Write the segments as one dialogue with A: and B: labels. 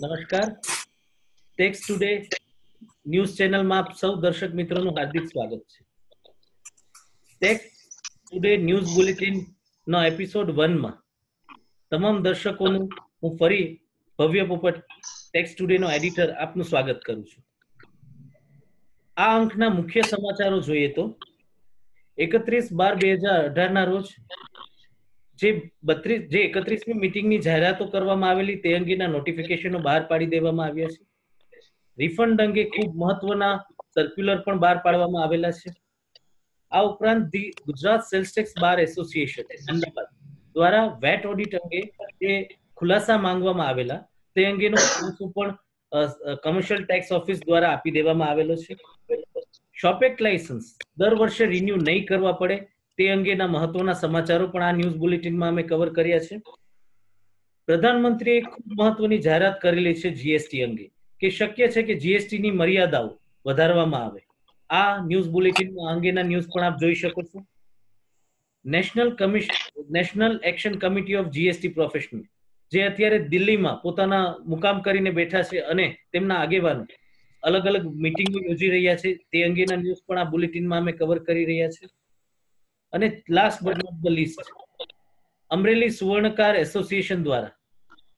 A: નમસ્કાર. Tax today news ચેનલમાં આપ સૌ દર્શક મિત્રોનું હાર્દિક સ્વાગત છે. ટેક્સ ટુડે ન્યૂઝ બુલેટિનનો એપિસોડ 1માં તમામ દર્શકોનું હું ફરી ભવ્ય પોપટ ટેક્સ ટુડેનો એડિટર આપનું સ્વાગત કરું છું. આ અંકના મુખ્ય સમાચારો જોઈએ તો 31/12/2018 ના રોજ જે 31મી મીટિંગની જાહેરાતો કરવામાં આવેલી તે અંગેના નોટિફિકેશનો બહાર પાડી દેવામાં આવ્યા છે. રિફંડ અંગે ખૂબ મહત્વના સર્ક્યુલર પણ બહાર પાડવામાં આવેલા છે. આ ઉપરાંત the Gujarat sales tax bar association Ahmedabad દ્વારા વેટ ઓડિટ અંગે જે ખુલાસા માંગવામાં આવેલા તે અંગેનો ખુલાસો પણ કમર્શિયલ ટેક્સ ઓફિસ દ્વારા આપી દેવામાં આવેલો છે. શોપેક્ટ લાયસન્સ દર વર્ષે રિન્યુ નહીં કરવા પડે તે અંગેના મહત્વના સમાચારો પણ આ ન્યૂઝ બુલેટિનમાં અમે કવર કર્યા છે. પ્રધાનમંત્રીએ ખૂબ મહત્વની જાહેરાત કરેલી છે જીએસટી અંગે કે શક્ય છે કે જીએસટી ની મર્યાદાઓ વધારવામાં આવે. આ ન્યૂઝ બુલેટિનમાં અંગેના ન્યૂઝ પણ આપ જોઈ શકો છો. National action committee of GST professional જે અત્યારે દિલ્હીમાં પોતાના મુકામ કરીને બેઠા છે અને તેમના આગેવાનો અલગ અલગ મીટિંગો યોજી રહ્યા છે તે અંગેના ન્યૂઝ પણ આ બુલેટિનમાં અમે કવર કરી રહ્યા છે. અને last but not the least, Amreli સુવર્ણકાર એસોસિએશન દ્વારા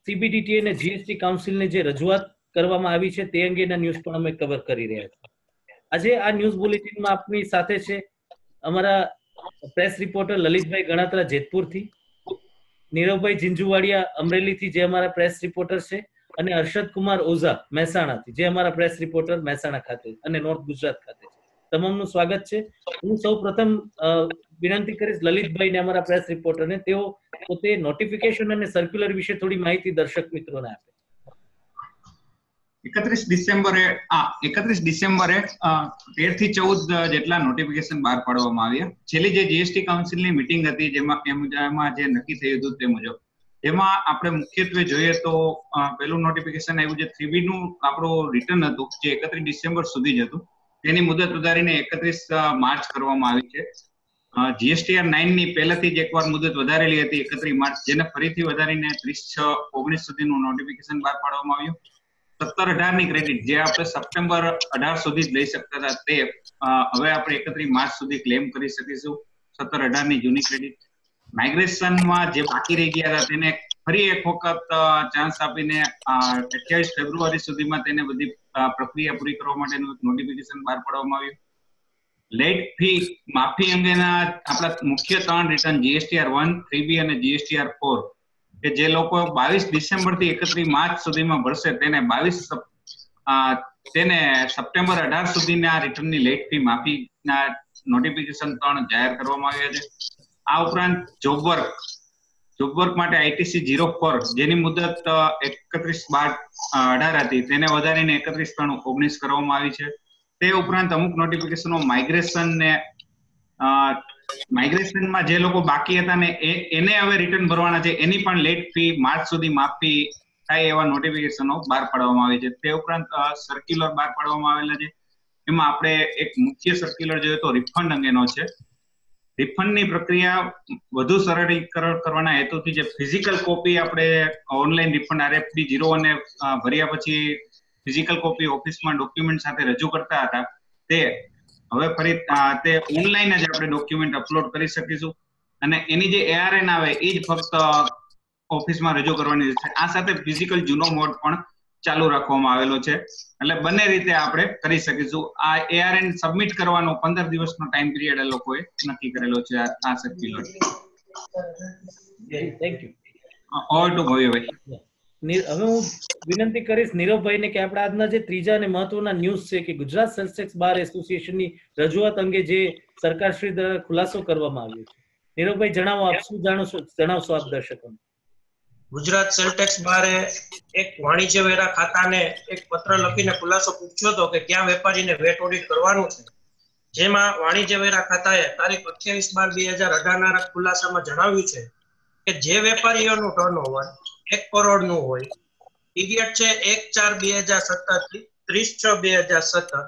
A: સીબીડીટી અને જીએસટી કાઉન્સિલને જે રજૂઆત કરવામાં આવી છે તે અંગેના ન્યૂઝ પણ અમે કવર કરી રહ્યા છીએ. આજે આ ન્યૂઝ બુલેટિનમાં આપની સાથે છે અમારા પ્રેસ રિપોર્ટર લલિતભાઈ ગણાત્રા જેતપુરથી, નીરવભાઈ ઝીંઝુવાડિયા અમરેલીથી જે અમારા પ્રેસ રિપોર્ટર છે, અને હર્ષદ કુમાર ઓઝા મહેસાણાથી જે અમારા પ્રેસ રિપોર્ટર મહેસાણા ખાતે અને નોર્થ ગુજરાત ખાતે છે. તમામનું સ્વાગત છે. હું સૌ પ્રથમ વિનંતી કરીશ લલિતભાઈને અમારા પ્રેસ રિપોર્ટરને તેઓ પોતે નોટિફિકેશન અને સર્ક્યુલર વિશે થોડી માહિતી દર્શક મિત્રોને આપે.
B: 31 ડિસેમ્બરે 13 થી 14 જેટલા નોટિફિકેશન બહાર પાડવામાં આવ્યા. છેલ્લી જે જીએસટી કાઉન્સિલની મીટિંગ હતી જેમાં જે નક્કી થયું હતું તે મુજબ એમાં આપણે મુખ્યત્વે જોઈએ તો પહેલું નોટિફિકેશન આવ્યું જે 3B નું આપણું રિટર્ન હતું જે 31 ડિસેમ્બર સુધી જ હતું. તેની મુદત વધારીને 31 માર્ચ કરવામાં આવી છે. જીએસટીઆર 9 ની પહેલાથી જ એકવાર મુદત વધારેલી હતી 31 માર્ચ, જેને ફરીથી વધારીને 30/6/19 સુધીનું નોટિફિકેશન બહાર પાડવામાં આવ્યું. 17/18 ની ક્રેડિટ જે આપણે સપ્ટેમ્બર 18 સુધી જ લઈ શકતા હતા તે હવે આપણે 31 માર્ચ સુધી ક્લેમ કરી શકીશું. 17/18 ની જૂની ક્રેડિટ. માઇગ્રેશનમાં જે બાકી રહી ગયા હતા તેને ફરી એક વખત ચાન્સ આપીને 28 ફેબ્રુઆરી સુધીમાં તેને બધી પ્રક્રિયા પૂરી કરવા માટેનું નોટિફિકેશન બહાર પાડવામાં આવ્યું. લેટ ફી માફી અંગેના આપણા મુખ્ય 3 રિટર્ન જીએસટીઆર 1, 3B અને જીએસટીઆર 4 કે જે લોકો 22 ડિસેમ્બર થી 31 માર્ચ સુધીમાં ભરશે તેને સપ્ટેમ્બર 18 સુધીના રિટર્નની લેટ ફી માફીના નોટિફિકેશન 3 જાહેર કરવામાં આવ્યા છે. આ ઉપરાંત જોબ વર્ક માટે આઈટીસી 04 જેની મુદત 31/12/18 હતી તેને વધારીને 31/3/19 કરવામાં આવી છે. તે ઉપરાંત અમુક નોટિફિકેશનો માઇગ્રેશનમાં જે લોકો બાકી હતા ને એને હવે રિટર્ન ભરવાના છે એની પણ લેટ ફી માર્ચ સુધી માફી થાય એવા નોટિફિકેશનો બહાર પાડવામાં આવે છે. તે ઉપરાંત સર્ક્યુલર બહાર પાડવામાં આવેલા છે. એમાં આપણે એક મુખ્ય સર્ક્યુલર જોઈએ તો રિફંડ અંગેનો છે. રિફંડની પ્રક્રિયા વધુ સરળીકરણ કરવાના હેતુથી જે ફિઝિકલ કોપી આપણે ઓનલાઈન રિફંડ RFD 01 ભર્યા પછી ફિઝિકલ કોપી ઓફિસમાં ડોક્યુમેન્ટ સાથે રજૂ કરતા હતા તે હવે ફરી તે ઓનલાઈન જ આપણે ડોક્યુમેન્ટ અપલોડ કરી શકીશું અને એની જે ARN આવે એ જ ફક્ત ઓફિસમાં રજૂ કરવાની છે. આ સાથે ફિઝિકલ જૂનો મોડ પણ ચાલુ રાખવામાં આવેલો છે એટલે બંને રીતે આપણે કરી શકીશું. આ ARN સબમિટ કરવાનો 15 દિવસનો ટાઈમ પિરિયડ એ લોકોએ નક્કી કરેલો છે આ circular.
A: Thank you.
B: Over to Bhavyabhai.
A: હવે હું વિનંતી કરીશ નીરવભાઈને કે આપણા આજના જે ત્રીજા અને મહત્વના ન્યૂઝ છે કે ગુજરાત સેલ્સ ટેક્સ બાર એસોસિએશનની રજૂઆત અંગે જે સરકારશ્રી દ્વારા ખુલાસો કરવામાં આવ્યો છે. નીરવભાઈ જણાવો, આપ શું જણાવશો આપ દર્શકોને?
C: ગુજરાત સેલ ટેક્સ બારે એક વાણિજ્ય વેરા ખાતાને એક પત્ર લખીને ખુલાસો પૂછ્યો હતો કે ક્યાં વેપારીને વેટ ઓડિટ કરવાનું છે, જેમાં વાણિજ્ય વેરા ખાતાએ તારીખ 28/12/2018 ના ખુલાસામાં જણાવ્યું છે કે જે વેપારીઓનું ટર્નઓવર 1 કરોડનું હોય, પીરિયડ છે 1/4/2017 થી 30/6/2017,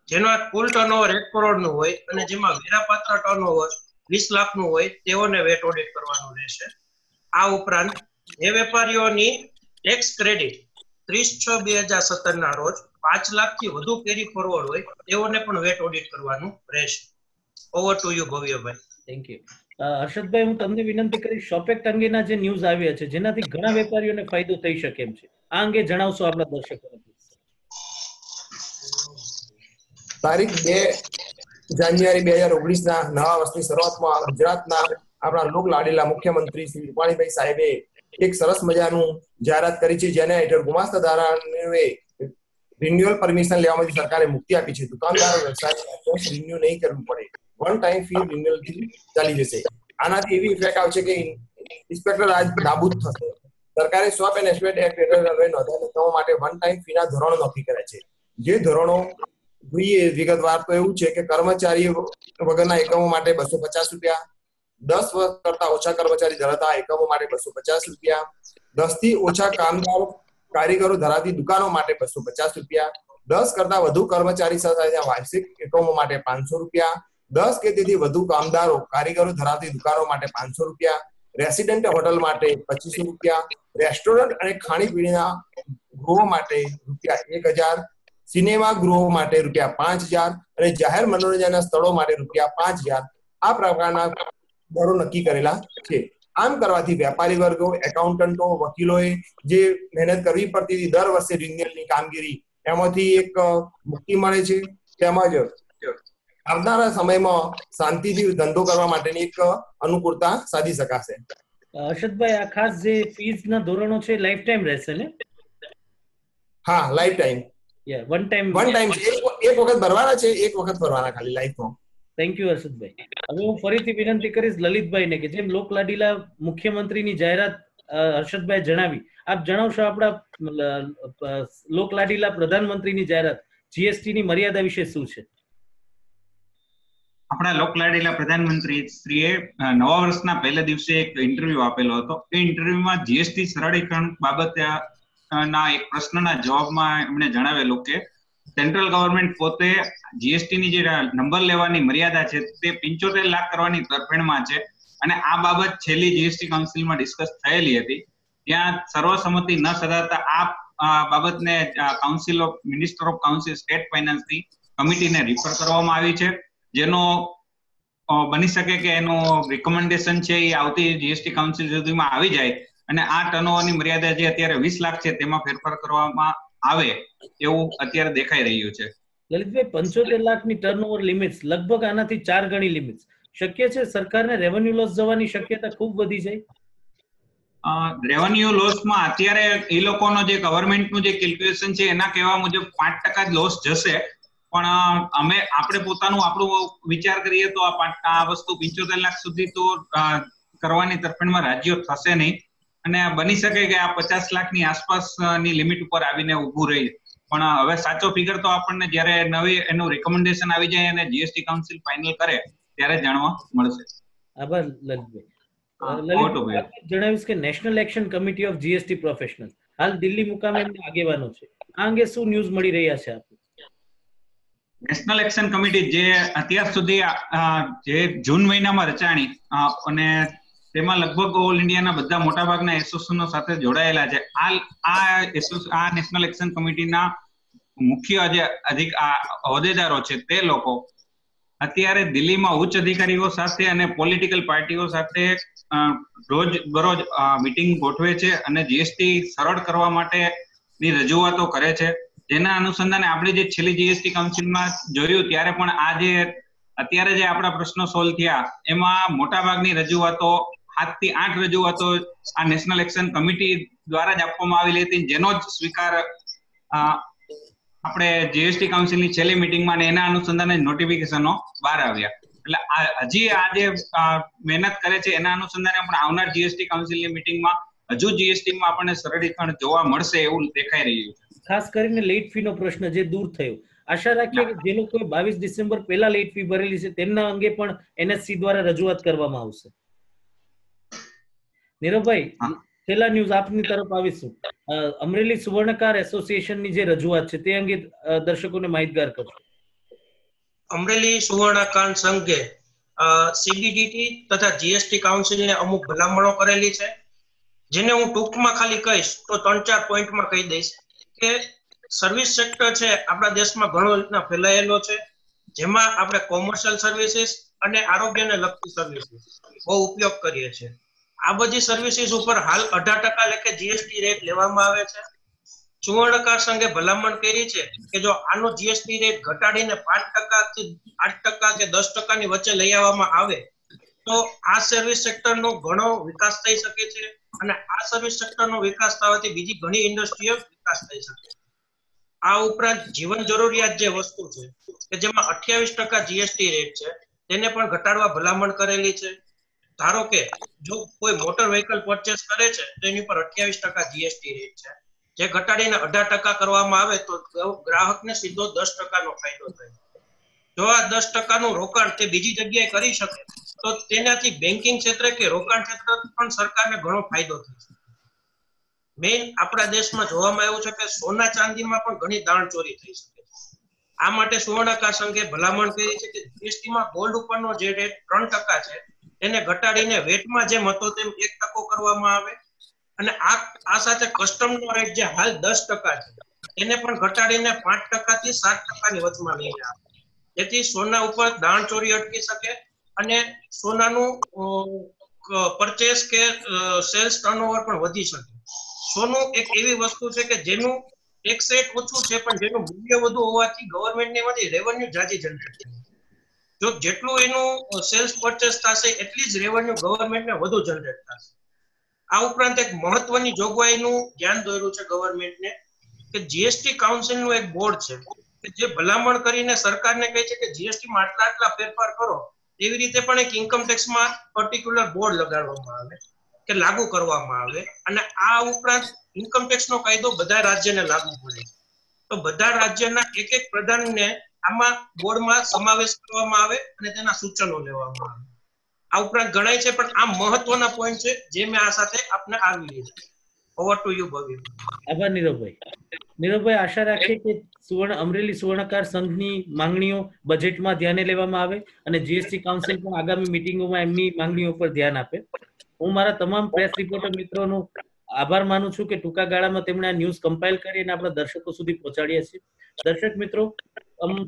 C: જેનો કુલ ટર્નઓવર 1 કરોડનું હોય અને જેમાં વેરાપાત્ર ટર્નઓવર 20 લાખનું હોય તેઓને વેટ ઓડિટ કરવાનું રહેશે. આ ઉપરાંત જે વેપારીઓની ટેક્સ ક્રેડિટ 30/6/2017 ના રોજ 5 લાખથી વધુ કેરી ફોરવર્ડ હોય તેઓને પણ વેટ ઓડિટ કરવાનું રહેશે. Over to you Bhavyabhai.
A: Thank you. Harshadbhai, હું તમને વિનંતી કરીશ, શોપેક્ટ અંગેના જે ન્યૂઝ આવ્યા છે જેનાથી ઘણા વેપારીઓને ફાયદો થઈ શકે એમ છે, આ અંગે જણાવશો આપણા દર્શકોને?
D: તારીખ 2 જાન્યુઆરી 2019 ના નવા વર્ષની શરૂઆતમાં ગુજરાતના આપણા લોક લાડીલા મુખ્યમંત્રી શ્રી રૂપાણીભાઈ સાહેબે એક સરસ મજાનું જાહેરાત કરી છે, જેને હેઠળ ગુમાસ્તા ધારાને રિન્યુઅલ પરમિશન લેવામાંથી સરકારે મુક્તિ આપી છે. દુકાનદારો વ્યવસાય રિન્યુ નહીં કરવું પડે, વન ટાઈમ ફી રિન્યુઅલ થી ચાલી જશે. આનાથી એવી ઇફેક્ટ આવશે કે ઇન્સ્પેક્ટર રાજ નાબૂદ થશે. સરકારે શોપ એન્ડ એસ્ટેટ એક્ટ હેઠળ નોંધાયેલા કામો માટે વન ટાઈમ ફીના ધોરણો નક્કી કર્યા છે. જે ધોરણો જોઈએ વિગતવાર તો એવું છે કે કર્મચારી વગરના એકમો માટે 250 રૂપિયા, 10 વર્ષ કરતા ઓછા કર્મચારી ધરાવતા એકમો માટે 250 રૂપિયા, 10 થી ઓછા કારીગરો ધરાવતી દુકાનો માટે 250 રૂપિયા, 10 કરતા વધુ કર્મચારી સાથે વાર્ષિક એકમો માટે 500 રૂપિયા, 10 કે તેથી વધુ કામદારો કારીગરો ધરાવતી દુકાનો માટે 500 રૂપિયા, રેસિડેન્ટ હોટલ માટે 2500 રૂપિયા, રેસ્ટોરન્ટ અને ખાણીપીણીના ગૃહો માટે ₹1000, સિનેમા ગૃહો માટે ₹5000 અને જાહેર મનોરંજનના સ્થળો માટે ₹5000 આ પ્રકારના દરો નક્કી કરેલા છે. આમ કરવાથી વેપારી વર્ગો, એકાઉન્ટન્ટો, વકીલોએ જે મહેનત કરવી પડતી હતી દર વર્ષે રિન્યુઅલની કામગીરી, એમાંથી એક મુક્તિ મળે છે. તેમજ આવનારા સમયમાં શાંતિથી ધંધો કરવા માટેની એક અનુકૂળતા સાધી શકાશે.
A: હર્ષદભાઈ, આ ખાસ જે ફીઝના ધોરણો છે લાઈફ ટાઈમ રહેશે ને?
D: હા, લાઈફ ટાઈમ.
A: વન ટાઈમ
D: એક વખત ભરવાના છે, એક વખત ભરવાના ખાલી લાઈફમાં.
A: Thank you Harshadbhai. હવે હું ફરીથી વિનંતી કરીશ લલિતભાઈને કે જેમ લોકલાડીલા મુખ્યમંત્રીની જાહેરાત હર્ષદભાઈ જણાવી, આપ જણાવશો આપણા લોકલાડીલા પ્રધાનમંત્રીની જાહેરાત જીએસટી ની મર્યાદા વિશે શું છે?
B: આપણા લોકલાડીલા પ્રધાનમંત્રી શ્રીએ નવા વર્ષના પહેલા દિવસે એક ઇન્ટરવ્યુ આપેલો હતો. એ ઇન્ટરવ્યુમાં જીએસટી સરળીકરણ બાબતે ના એક પ્રશ્નના જવાબમાં એમણે જણાવેલું કે સેન્ટ્રલ ગવર્મેન્ટ પોતે જીએસટી ની જે નંબર લેવાની મર્યાદા છે તે 75 લાખ કરવાની તરફેણમાં છે અને આ બાબત છેલ્લી જીએસટી કાઉન્સિલમાં ડિસ્કસ થયેલી હતી. ત્યાં સર્વસંમતિ ન સધાતા આ બાબતને council of minister of council state ફાઇનાન્સની કમિટીને રિફર કરવામાં આવી છે, જેનો બની શકે કે એનો રિકમેન્ડેશન છે એ આવતી જીએસટી કાઉન્સિલ સુધીમાં આવી જાય અને આ ટર્નઓવરની મર્યાદા જે અત્યારે 20 લાખ છે તેમાં ફેરફાર કરવામાં આવે એવું અત્યારે દેખાઈ રહ્યું છે.
A: લલિતભાઈ, 75 લાખની ટર્નઓવર લિમિટ્સ લગભગ આનાથી 4 ગણી લિમિટ્સ શક્ય છે? સરકારને રેવન્યુ લોસ જવાની શક્યતા ખૂબ વધી જાય.
B: રેવન્યુ લોસમાં અત્યારે એ લોકોનો જે ગવર્મેન્ટનું જે કેલ્ક્યુલેશન છે એના કહેવા મુજબ 5% જ લોસ જશે, પણ આપણે પોતાનું આપણું વિચાર કરીએ તો આ વસ્તુ 75 લાખ સુધી તો કરવાની તરફેણમાં રાજ્યો થશે નહીં અને બની શકે કે આ 50 લાખની આસપાસની લિમિટ ઉપર આવીને ઊભું રહે. પણ હવે સાચો ફિગર તો આપણને જ્યારે નવી એનું રિકમેન્ડેશન આવી જાય અને જીએસટી કાઉન્સિલ ફાઇનલ કરે ત્યારે જાણવા મળશે.
A: આભાર લલિતભાઈ. જણાવીશ કે national action committee of GST professional હાલ દિલ્હી મુકામે એમના આગેવાનો છે, આ અંગે શું ન્યૂઝ મળી રહ્યા છે આપને?
B: નેશનલ એક્શન કમિટી જે અત્યાર સુધી જે જૂન મહિનામાં રચાણી અને તેમાં લગભગ ઓલ ઇન્ડિયાના બધા મોટાભાગના એસોસિએશનો સાથે જોડાયેલા છે. આ નેશનલ એક્શન કમિટીના મુખ્ય જે હોદ્દેદારો છે તે લોકો અત્યારે દિલ્હીમાં ઉચ્ચ અધિકારીઓ સાથે અને પોલિટિકલ પાર્ટીઓ સાથે રોજ બરોજ મીટિંગ ગોઠવે છે અને જીએસટી સરળ કરવા માટેની રજૂઆતો કરે છે. જેના અનુસંધાને આપણે જે છેલ્લી જીએસટી કાઉન્સિલમાં જોયું ત્યારે પણ અત્યારે જે આપણા પ્રશ્નો સોલ્વ થયા એમાં મોટાભાગની રજૂઆતો 7 થી 8 રજૂઆતો આ નેશનલ એક્શન કમિટી દ્વારા જ આપવામાં આવેલી હતી, જેનો જ સ્વીકાર આપણે જીએસટી કાઉન્સિલની છેલ્લી મિટિંગમાં ને એના અનુસંધાને નોટિફિકેશનો બહાર આવ્યા. એટલે હજી આ જે મહેનત કરે છે એના અનુસંધાને આપણે આવનાર જીએસટી કાઉન્સિલની મિટિંગમાં હજુ જીએસટીમાં આપણને સરળીકરણ જોવા મળશે એવું દેખાઈ રહ્યું છે.
A: ખાસ કરીને લેટ ફી નો પ્રશ્ન જે દૂર થયો, આશા રાખીએ કે જે લોકોએ 22 ડિસેમ્બર પહેલા લેટ ફી ભરેલી છે તેમના અંગે પણ એનએસસી દ્વારા રજૂઆત કરવામાં આવશે. નીરવભાઈ, છેલ્લા ન્યૂઝ આપની તરફ આવીશું. અમરેલી સુવર્ણકાર એસોસિએશનની જે રજૂઆત છે તે અંગે દર્શકોને માહિતગાર કરશો.
C: અમરેલી સુવર્ણકાર સંઘે સીબીડીટી તથા જીએસટી કાઉન્સિલને અમુક ભલામણો કરેલી છે, જેને હું ટૂંકમાં ખાલી કહીશ તો 3-4 પોઈન્ટમાં કહી દઈશ. કે સર્વિસ સેક્ટર છે આપણા દેશમાં ઘણો રીતના ફેલાયેલો છે, જેમાં આપણે કોમર્શિયલ સર્વિસીસ અને આરોગ્યને લગતી સર્વિસીસ બહુ ઉપયોગ કરીએ છીએ. આ બધી સર્વિસીસ ઉપર હાલ 18% લેખે જીએસટી રેટ લેવામાં આવે છે. સુવર્ણકાર સંઘે ભલામણ કરી છે કે જો આનો જીએસટી રેટ ઘટાડીને 5% થી 8% કે 10% ની વચ્ચે લઈ આવવામાં આવે તો આ સર્વિસ સેક્ટરનો ઘણો વિકાસ થઈ શકે છે અને આ સર્વિસ સેક્ટરનો વિકાસ થવાથી બીજી ઘણી ઇન્ડસ્ટ્રીઓ વિકાસ થઈ શકે. આ ઉપરાંત જીવન જરૂરિયાત જે વસ્તુ છે કે જેમાં 28% જીએસટી રેટ છે તેને પણ ઘટાડવા ભલામણ કરેલી છે. ધારો કે જો કોઈ મોટર વ્હીકલ પરચેસ કરે છે તો એની પર 28% જીએસટી રેટ છે, જે ઘટાડીને 18% કરવામાં આવે તો ગ્રાહકને સીધો 10% નો ફાયદો થાય. જો આ 10% નું રોકાણ તે બીજી જગ્યાએ કરી શકે તો તેનાથી બેન્કિંગ ક્ષેત્રે કે રોકાણ ક્ષેત્રે પણ સરકારને ઘણો ફાયદો થઈ શકે. મેઇન આપણા દેશમાં જોવામાં આવ્યું છે કે સોના ચાંદીમાં પણ ઘણી દાણચોરી થઈ શકે છે. આ માટે સુવર્ણકાર સંઘે ભલામણ કરી છે કે જીએસટીમાં ગોલ્ડ ઉપરનો જે રેટ 3% છે એને ઘટાડીને વેટમાં જેમ હતો તેમ 1% કરવામાં આવે અને આ સાથે કસ્ટમનો રેટ જે હાલ 10% છે એને પણ ઘટાડીને 5% થી 7% ની વચમાં લઈને આવે, જેથી સોના ઉપર દાણચોરી અટકી શકે અને સોનાનું પરચેસ કે સેલ્સ ટર્નઓવર પણ વધી શકે. સોનું એક એવી વસ્તુ છે કે જેનું ટેક્સ રેટ ઓછું છે પણ જેનું મૂલ્ય વધુ હોવાથી ગવર્નમેન્ટને એમાંથી રેવન્યુ જાજી જનરેટ થાય. જો જેટલું એનું સેલ્સ પરચેસ થશે એટલી જ રેવન્યુ ગવર્નમેન્ટને વધુ જનરેટ થશે. આ ઉપરાંત એક મહત્વની જોગવાઈનું ધ્યાન દોર્યું છે ગવર્નમેન્ટને કે જીએસટી કાઉન્સિલનું એક બોર્ડ છે કે જે ભલામણ કરીને સરકારને કહે છે કે જીએસટીમાં આટલા ફેરફાર કરો, એવી રીતે પણ એક ઇન્કમ ટેક્સમાં પર્ટિક્યુલર બોર્ડ લગાડવામાં આવે કે લાગુ કરવામાં આવે અને આ ઉપરાંત ઇન્કમ ટેક્સનો કાયદો બધા રાજ્યને લાગુ પડે છે. તો બધા રાજ્યના એક પ્રધાનને આમાં બોર્ડમાં સમાવેશ કરવામાં આવે અને તેના સૂચનો લેવામાં આવે. આ ઉપરાંત ગણાય છે પણ આ મહત્વના પોઈન્ટ છે જે મેં આ સાથે આપને આવી લીધા. ઓવર ટુ યુ ભવ્ય.
A: આભાર નીરવભાઈ. નીરવભાઈ, આશા રાખીએ કે અમરેલી સુવર્ણકાર સંઘની માંગણીઓ બજેટમાં ધ્યાને લેવામાં આવે અને જીએસટી કાઉન્સિલ પણ આગામી મિટિંગોમાં એમની માંગણીઓ પર ધ્યાન આપે. હું મારા તમામ પ્રેસ રિપોર્ટર મિત્રોનો આભાર માનું છું કે ટૂંકા ગાળામાં તેમણે આ ન્યૂઝ કમ્પાઇલ કરી અને આપણા દર્શકો સુધી પહોંચાડ્યા છે. દર્શક મિત્રો,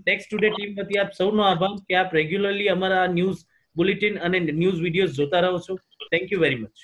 A: ટેક્સ ટુડે ટીમ વતી આપ સૌનો આભાર કે આપ રેગ્યુલરલી અમારા ન્યૂઝ બુલેટિન અને ન્યૂઝ વિડીયોઝ જોતા રહો છો. Thank you very much.